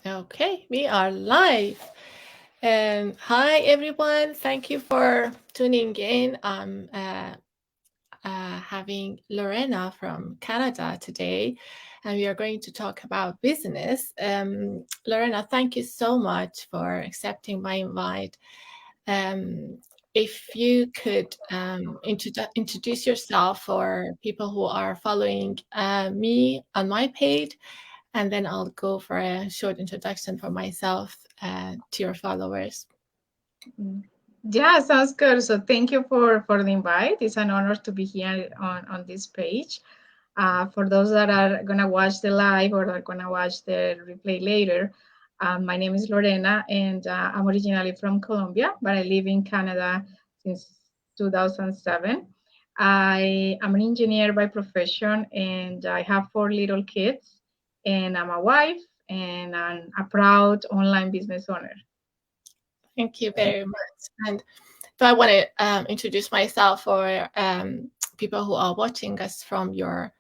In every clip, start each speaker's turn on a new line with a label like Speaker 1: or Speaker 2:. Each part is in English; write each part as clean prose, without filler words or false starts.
Speaker 1: Okay, we are live. Hi, everyone. Thank you for tuning in. I'm having Lorena from Canada today, and we are going to talk about business. Lorena, thank you so much for accepting my invite. If you could introduce yourself for people who are following me on my page, and then I'll go for a short introduction for myself to your followers.
Speaker 2: Yeah, sounds good. So thank you for the invite. It's an honor to be here on this page. For those that are going to watch the live or are going to watch the replay later, my name is Lorena, and I'm originally from Colombia, but I live in Canada since 2007. I am an engineer by profession, and I have 4 little kids, and I'm a wife, and I'm a proud online business owner.
Speaker 1: Thank you very much. And so I want to introduce myself for people who are watching us from your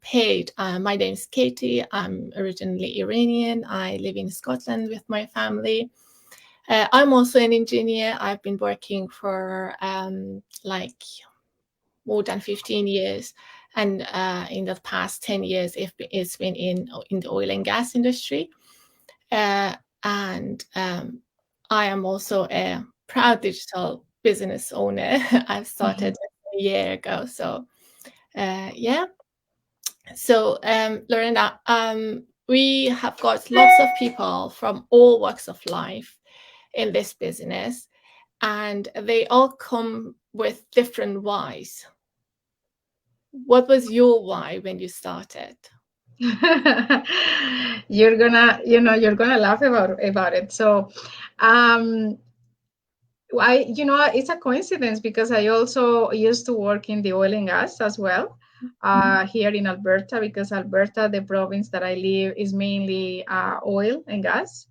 Speaker 1: page. My name is Katie. I'm originally Iranian. I live in Scotland with my family. I'm also an engineer. I've been working for like more than 15 years. And in the past 10 years, it's been in the oil and gas industry. And I am also a proud digital business owner. I've started a year ago. So, yeah. So, Lorena, we have got lots of people from all walks of life in this business, and they all come with different whys. What was your why when you started?
Speaker 2: you're gonna laugh about it. So um it's a coincidence because I also used to work in the oil and gas as well, here in Alberta, because Alberta, the province that I live, is mainly oil and gas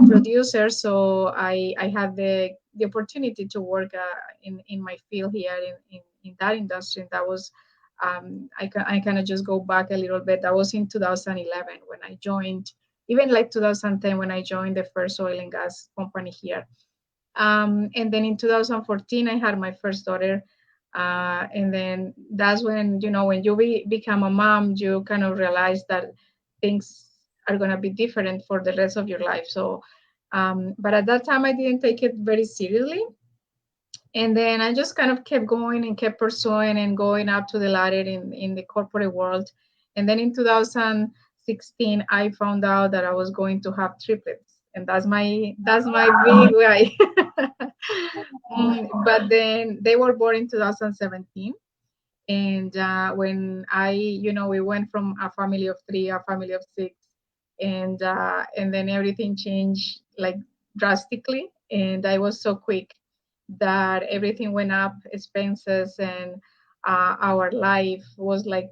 Speaker 2: producer. So I had the opportunity to work in my field here in that industry. That was I kind of just go back a little bit. That was in 2011 when I joined, even like 2010 when I joined the first oil and gas company here. And then in 2014, I had my first daughter. And then that's when, when you become a mom, you kind of realize that things are going to be different for the rest of your life. So, but at that time, I didn't take it very seriously. And then I just kind of kept going and kept pursuing and going up to the ladder in the corporate world. And then in 2016, I found out that I was going to have triplets, and that's my big why. But then they were born in 2017, and when we went from a family of 3, a family of 6, and then everything changed like drastically, and I was so quick that everything went up, expenses, and our life was like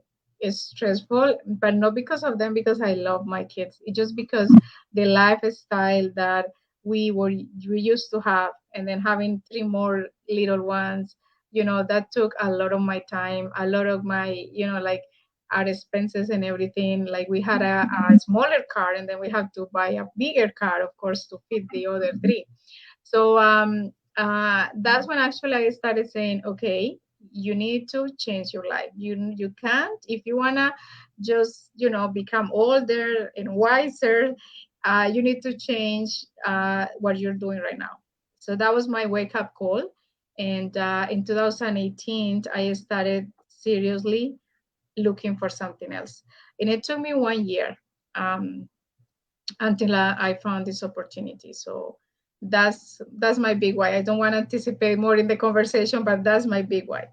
Speaker 2: stressful, but not because of them, because I love my kids. It's just because the lifestyle that we used to have, and then having 3 more little ones, that took a lot of my time, a lot of my, like our expenses and everything. Like we had a smaller car, and then we have to buy a bigger car, of course, to fit the other 3. So that's when actually I started saying, okay, you need to change your life. You can't, if you wanna just become older and wiser, you need to change what you're doing right now. So that was my wake up call. And in 2018, I started seriously looking for something else, and it took me 1 year. Until I found this opportunity. So that's my big why. I don't want to anticipate more in the conversation, but that's my big why.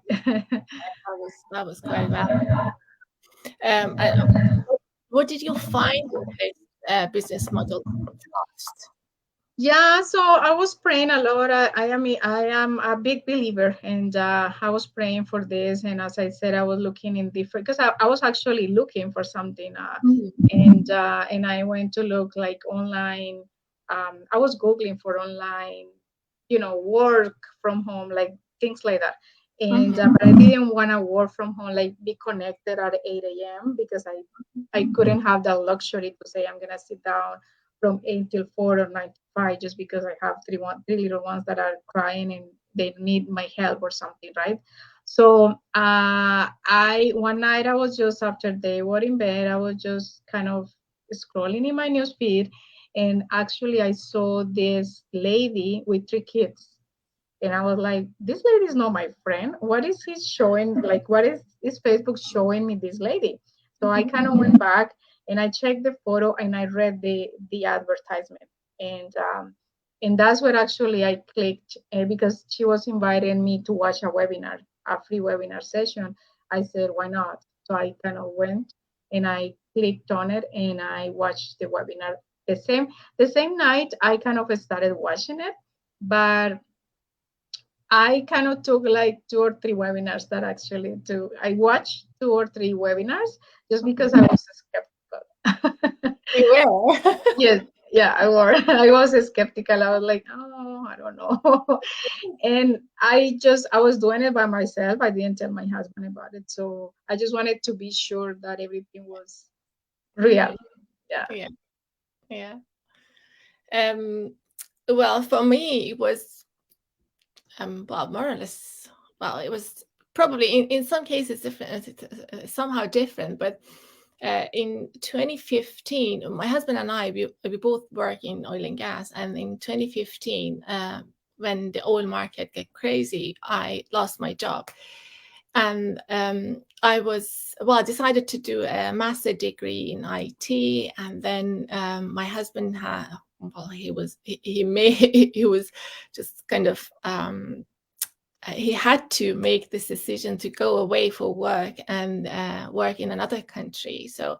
Speaker 1: That was quite valid. I, what did you find in this business model trust?
Speaker 2: Yeah, so I was praying a lot. I am a big believer, and I was praying for this. And as I said, I was looking in different, because I was actually looking for something, and I went to look like online. I was googling for online, work from home, like things like that. And but I didn't want to work from home, like be connected at 8 a.m. because I couldn't have the luxury to say I'm gonna sit down from 8 till 4 or 9 to 5 just because I have three little ones that are crying and they need my help or something, right? So I one night I was just after they were in bed, I was just kind of scrolling in my newsfeed, and actually I saw this lady with three kids, and I was like, this lady is not my friend. What is he showing? Like, what is Facebook showing me this lady? So I kind of went back and I checked the photo and I read the advertisement. And that's what actually I clicked, because she was inviting me to watch a webinar, a free webinar session. I said, why not? So I kind of went and I clicked on it and I watched the webinar. The same night I kind of started watching it, but I kind of took like 2 or 3 webinars that actually do. I watched 2 or 3 webinars just because I was skeptical.
Speaker 1: You will.
Speaker 2: Yes, yeah, I was. I was skeptical. I was like, oh, I don't know. And I was doing it by myself. I didn't tell my husband about it. So I just wanted to be sure that everything was real. Yeah.
Speaker 1: Yeah, yeah. Um, well, for me, it was well, more or less. Well, it was probably in some cases different, somehow different. But in 2015, my husband and I we both work in oil and gas, and in 2015, when the oil market got crazy, I lost my job, and I was decided to do a master degree in IT, and then my husband had he was just kind of he had to make this decision to go away for work and work in another country. So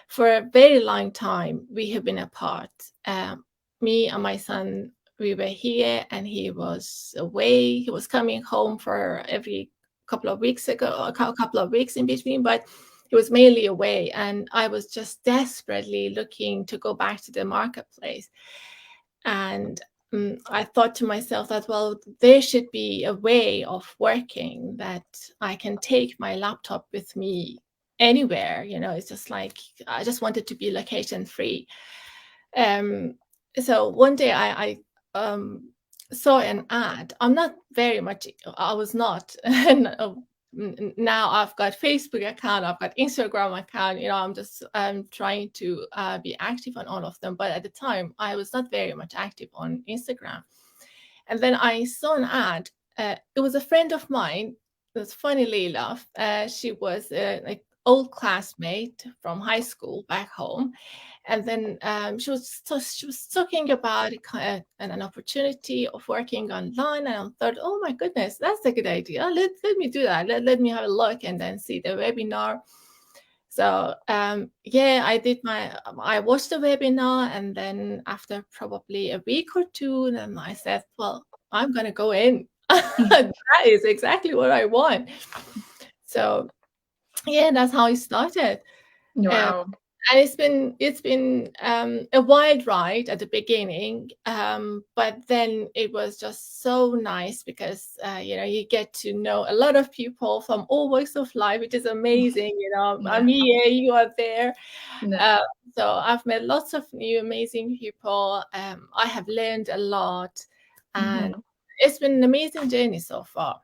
Speaker 1: for a very long time we have been apart. Me and my son, we were here and he was away. He was coming home for every couple of weeks a couple of weeks in between, but he was mainly away, and I was just desperately looking to go back to the marketplace. And I thought to myself that, well, there should be a way of working that I can take my laptop with me anywhere. It's just like I just wanted to be location free. So one day I saw an ad. I was not. Now I've got Facebook account, I've got Instagram account. I'm just trying to be active on all of them. But at the time, I was not very much active on Instagram. And then I saw an ad. It was a friend of mine. It was funnily enough. She was like old classmate from high school back home, and then she was talking about an opportunity of working online, and I thought, oh my goodness, that's a good idea. Let me do that. Let me have a look and then see the webinar. So I watched the webinar, and then after probably a week or two, then I said, well, I'm gonna go in. That is exactly what I want. So yeah, that's how it started.
Speaker 2: Wow.
Speaker 1: And it's been a wild ride at the beginning, but then it was just so nice because you get to know a lot of people from all walks of life, which is amazing. I'm here, you are there.
Speaker 2: Yeah.
Speaker 1: So I've met lots of new amazing people. I have learned a lot, and it's been an amazing journey so far.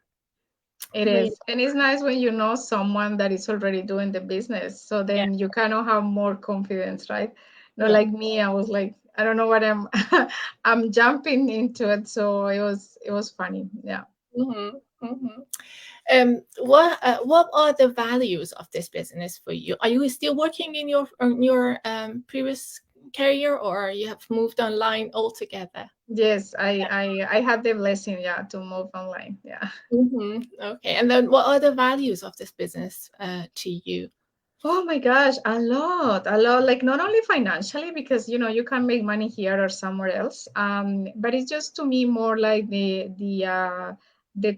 Speaker 2: It
Speaker 1: Really.
Speaker 2: is. And it's nice when you know someone that is already doing the business. So
Speaker 1: Yeah,
Speaker 2: then you kind of have more confidence, right? No,
Speaker 1: yeah.
Speaker 2: like me, I was like, I don't know what I'm I'm jumping into it. So it was funny. Yeah.
Speaker 1: Mm-hmm. Mm-hmm. What are the values of this business for you? Are you still working in your previous career, or you have moved online altogether?
Speaker 2: Yes, I had the blessing, yeah, to move online. Yeah.
Speaker 1: Okay, and then what are the values of this business to you?
Speaker 2: Oh my gosh, a lot. Like not only financially, because you can make money here or somewhere else. But it's just to me more like the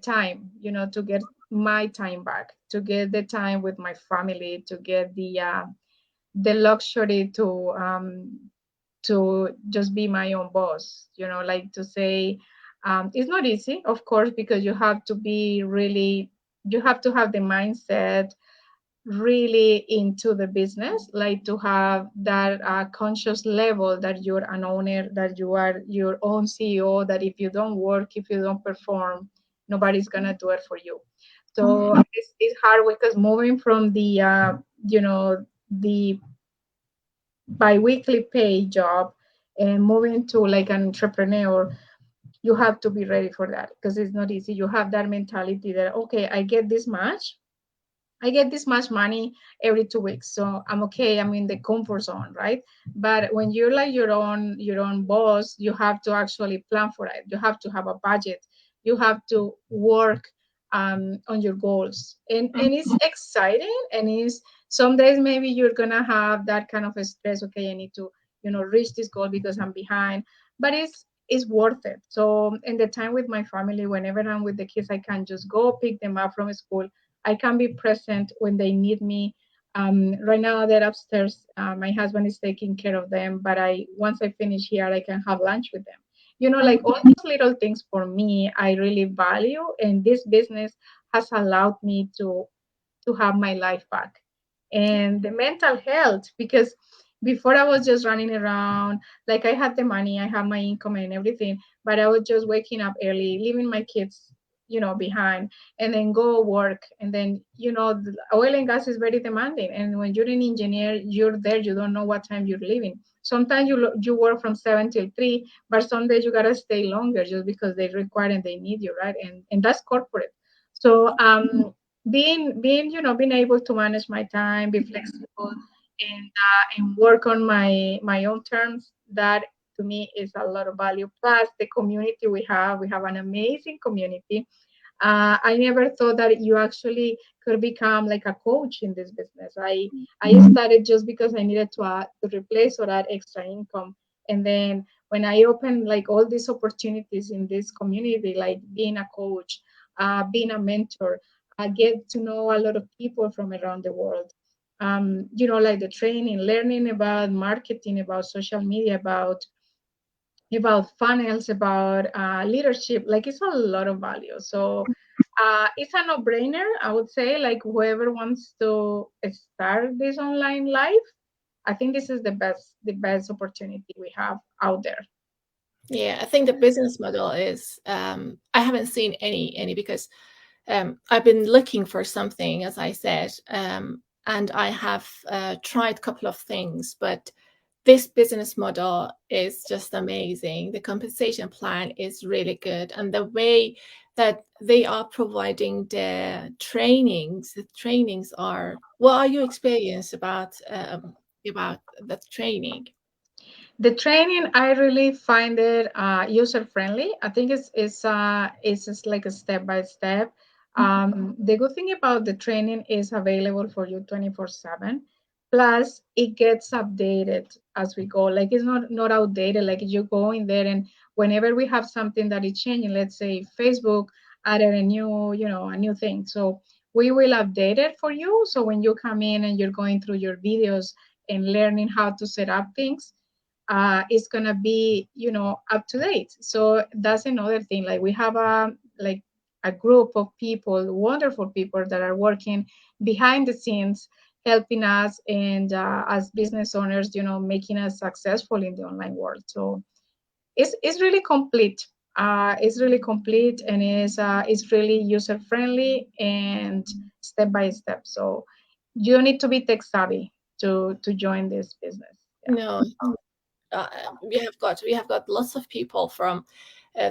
Speaker 2: time, to get my time back, to get the time with my family, to get the luxury to just be my own boss. Like to say, it's not easy, of course, because you have to be really you have to have the mindset really into the business, like to have that conscious level that you're an owner, that you are your own CEO, that if you don't work, if you don't perform, nobody's gonna do it for you. So it's hard because moving from the the bi-weekly pay job and moving to like an entrepreneur, you have to be ready for that because it's not easy. You have that mentality that, okay, I get this much money every 2 weeks, so I'm okay. I'm in the comfort zone, right? But when you're like your own boss, you have to actually plan for it. You have to have a budget. You have to work on your goals, and it's exciting. And it's some days maybe you're gonna have that kind of a stress. Okay, I need to reach this goal because I'm behind, but it's worth it. So in the time with my family, whenever I'm with the kids, I can just go pick them up from school. I can be present when they need me. Right now they're upstairs. My husband is taking care of them, but I once I finish here, I can have lunch with them. Like all those little things for me, I really value, and this business has allowed me to have my life back. And the mental health, because before I was just running around, like I had the money, I have my income and everything, but I was just waking up early, leaving my kids, behind, and then go work. And then, the oil and gas is very demanding. And when you're an engineer, you're there, you don't know what time you're leaving. Sometimes you work from 7 till 3, but some days you gotta stay longer just because they require and they need you, right? And that's corporate. So being able to manage my time, be flexible, and work on my own terms, that to me is a lot of value. Plus the community we have an amazing community. I never thought that you actually could become like a coach in this business. I started just because I needed to replace or add extra income. And then when I opened like all these opportunities in this community, like being a coach, being a mentor, I get to know a lot of people from around the world. Like the training, learning about marketing, about social media, about funnels, about leadership. Like it's a lot of value. So it's a no-brainer, I would say. Like whoever wants to start this online life, I think this is the best opportunity we have out there.
Speaker 1: Yeah, I think the business model is I haven't seen any because I've been looking for something, as I said, and I have tried a couple of things, but this business model is just amazing. The compensation plan is really good, and the way that they are providing the trainings are. What are your experience about that training?
Speaker 2: The training, I really find it user friendly. I think it's just like a step by step. The good thing about the training is available for you 24/7. Plus, it gets updated as we go. Like it's not outdated. Like you go in there, and whenever we have something that is changing, let's say Facebook added a new thing, so we will update it for you. So when you come in and you're going through your videos and learning how to set up things, is gonna be up to date. So that's another thing. Like we have a group of people, wonderful people that are working behind the scenes, helping us, and as business owners, making us successful in the online world. So it's really complete. It's really complete, and it's really user friendly and step by step. So you need to be tech savvy to join this business. Yeah.
Speaker 1: No, we have got lots of people from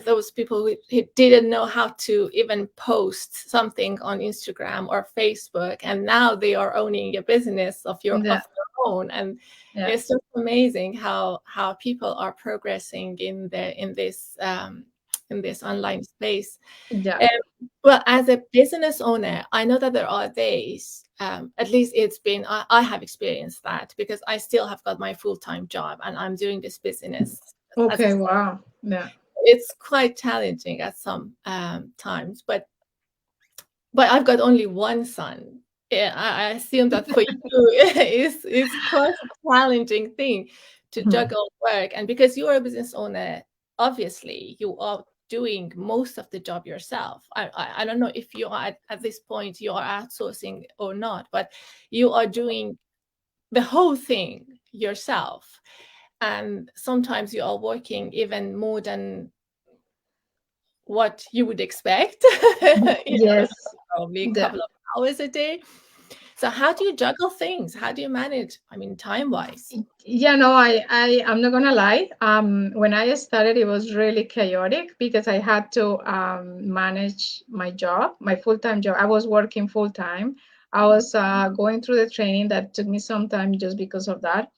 Speaker 1: those people who didn't know how to even post something on Instagram or Facebook, and now they are owning a business of
Speaker 2: Yeah.
Speaker 1: their own, and
Speaker 2: Yeah.
Speaker 1: it's just amazing how people are progressing in this online space.
Speaker 2: Yeah.
Speaker 1: Well, as a business owner, I know that there are days, at least I have experienced that because I still have got my full-time job and I'm doing this business. As
Speaker 2: Okay. Wow. Yeah.
Speaker 1: it's quite challenging at some times, but I've got only one son. Yeah, I assume that for you is quite a challenging thing to
Speaker 2: Mhm.
Speaker 1: juggle work, and because you are a business owner, obviously you are doing most of the job yourself. I don't know if you are at this point you are outsourcing or not, but you are doing the whole thing yourself. And sometimes you are working even more than what you would expect.
Speaker 2: Yes.
Speaker 1: Probably a couple of hours a day. So how do you juggle things? How do you manage? I mean, time-wise.
Speaker 2: Yeah, no, I'm not gonna lie. When I started, it was really chaotic because I had to manage my job, my full-time job. I was working full-time. I was going through the training that took me some time just because of that.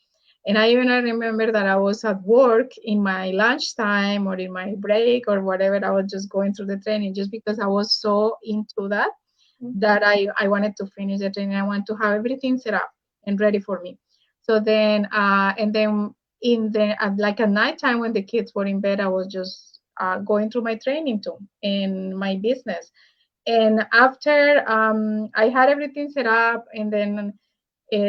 Speaker 2: And I remember that I was at work in my lunchtime or in my break or whatever. I was just going through the training just because I was so into that I wanted to finish the training. I want to have everything set up and ready for me. So then, and then in the like at nighttime when the kids were in bed, I was just going through my training too in my business. And after I had everything set up, and then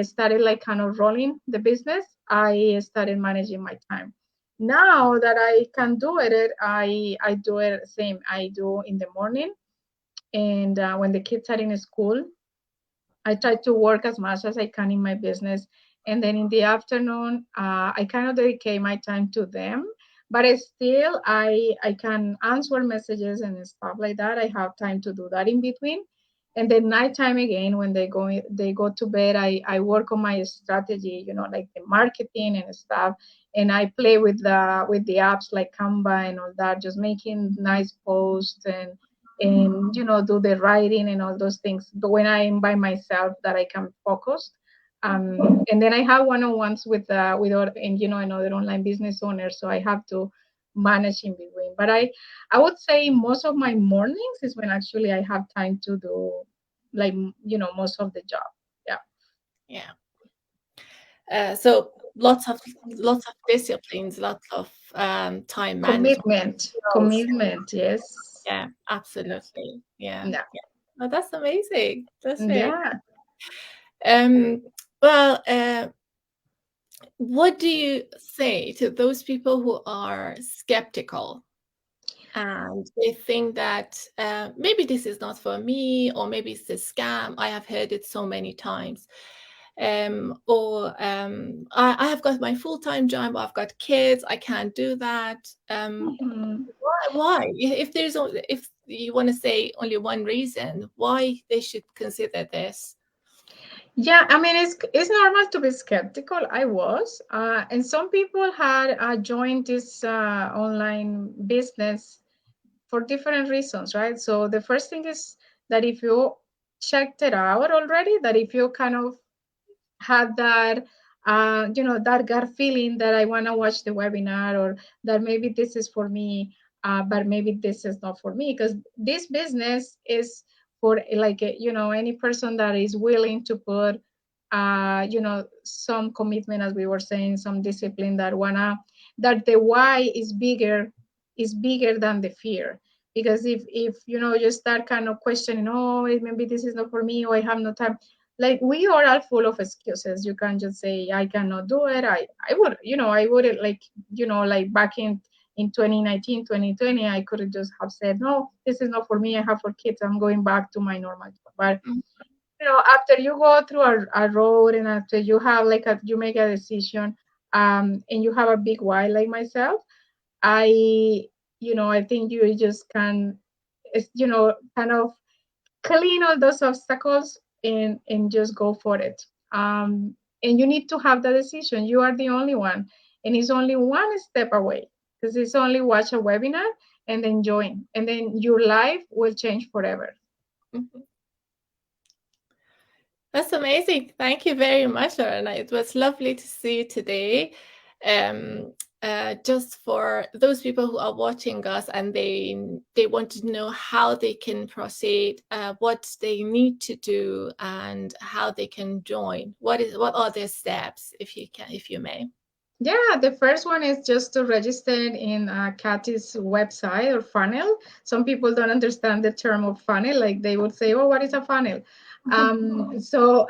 Speaker 2: started like kind of rolling the business, I started managing my time. Now that I can do it, I do it same. I do in the morning, and when the kids are in school, I try to work as much as I can in my business. And then in the afternoon, I kind of dedicate my time to them. But still, I can answer messages and stuff like that. I have time to do that in between. And then nighttime again, when they go to bed, I work on my strategy, like the marketing and stuff. And I play with the apps like Canva and all that, just making nice posts and do the writing and all those things. But when I'm by myself, that I can focus. And then I have one-on-ones with other, and another online business owner, so I have to manage in between. But I would say most of my mornings is when actually I have time to do like most of the job.
Speaker 1: So lots of disciplines, lots of time management.
Speaker 2: Commitment, yes.
Speaker 1: Yeah, absolutely. Yeah.
Speaker 2: Yeah.
Speaker 1: Oh, that's amazing. That's very
Speaker 2: Yeah.
Speaker 1: well, what do you say to those people who are skeptical and they think that maybe this is not for me, or maybe it's a scam? I have heard it so many times. Or I have got my full-time job, I've got kids, I can't do that. Why? If you want to say only one reason why they should consider this.
Speaker 2: Yeah, I mean, it's normal to be skeptical. I was, and some people had joined this online business for different reasons, right? So the first thing is that if you checked it out already, that if you kind of had that, that gut feeling that I want to watch the webinar, or that maybe this is for me, but maybe this is not for me, because this business is for like any person that is willing to put some commitment, as we were saying, some discipline, that the why is bigger than the fear. Because if you start kind of questioning, oh, maybe this is not for me, or I have no time, like we are all full of excuses. You can't just say I cannot do it. I would, I would like back in 2019, 2020, I could have just have said, no, this is not for me. I have 4 kids. I'm going back to my normal job. But after you go through a road, and after you have you make a decision, and you have a big why, like myself, I think you just can, kind of clean all those obstacles and just go for it. And you need to have the decision. You are the only one, and it's only one step away, because it's only watch a webinar and then join, and then your life will change forever.
Speaker 1: That's amazing. Thank you very much, Lorena. It was lovely to see you today. Just for those people who are watching us and they want to know how they can proceed, what they need to do, and how they can join. What are their steps, if you may?
Speaker 2: Yeah, the first one is just to register in Kathy's website or funnel. Some people don't understand the term of funnel. Like they would say, oh, what is a funnel? So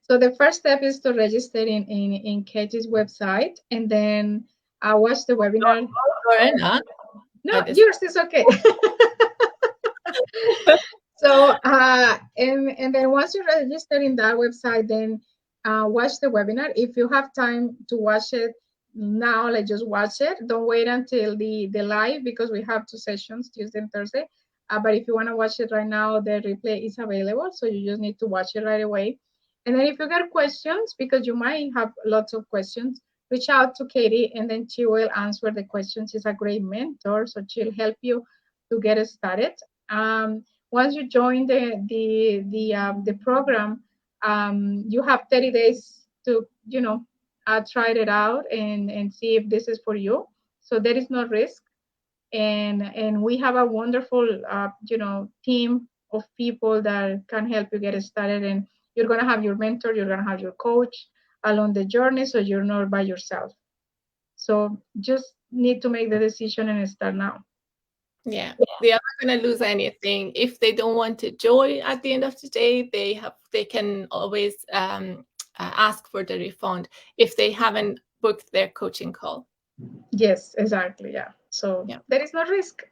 Speaker 2: the first step is to register in Kathy's website, and then watch the webinar.
Speaker 1: Lorena,
Speaker 2: No, yours is okay. So, and then once you register in that website, then watch the webinar. If you have time to watch it now, like just watch it. Don't wait until the live, because we have 2 sessions, Tuesday and Thursday. But if you want to watch it right now, the replay is available. So you just need to watch it right away. And then if you got questions, because you might have lots of questions, reach out to Katie, and then she will answer the questions. She's a great mentor, so she'll help you to get started. Once you join the program, you have 30 days to try it out and see if this is for you. So there is no risk, and we have a wonderful team of people that can help you get started. And you're gonna have your mentor, you're gonna have your coach along the journey, so you're not by yourself. So just need to make the decision and start now.
Speaker 1: Yeah, they are not going to lose anything. If they don't want to join at the end of the day, they can always ask for the refund if they haven't booked their coaching call.
Speaker 2: Yes, exactly. Yeah. So there is no risk.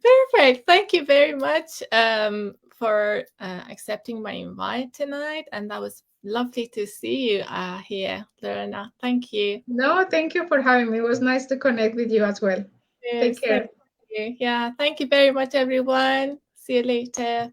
Speaker 1: Perfect. Thank you very much for accepting my invite tonight. And that was lovely to see you here, Lorena. Thank you.
Speaker 2: No, thank you for having me. It was nice to connect with you as well.
Speaker 1: Yes,
Speaker 2: Take care.
Speaker 1: thank you. Yeah, thank you very much, everyone. See you later.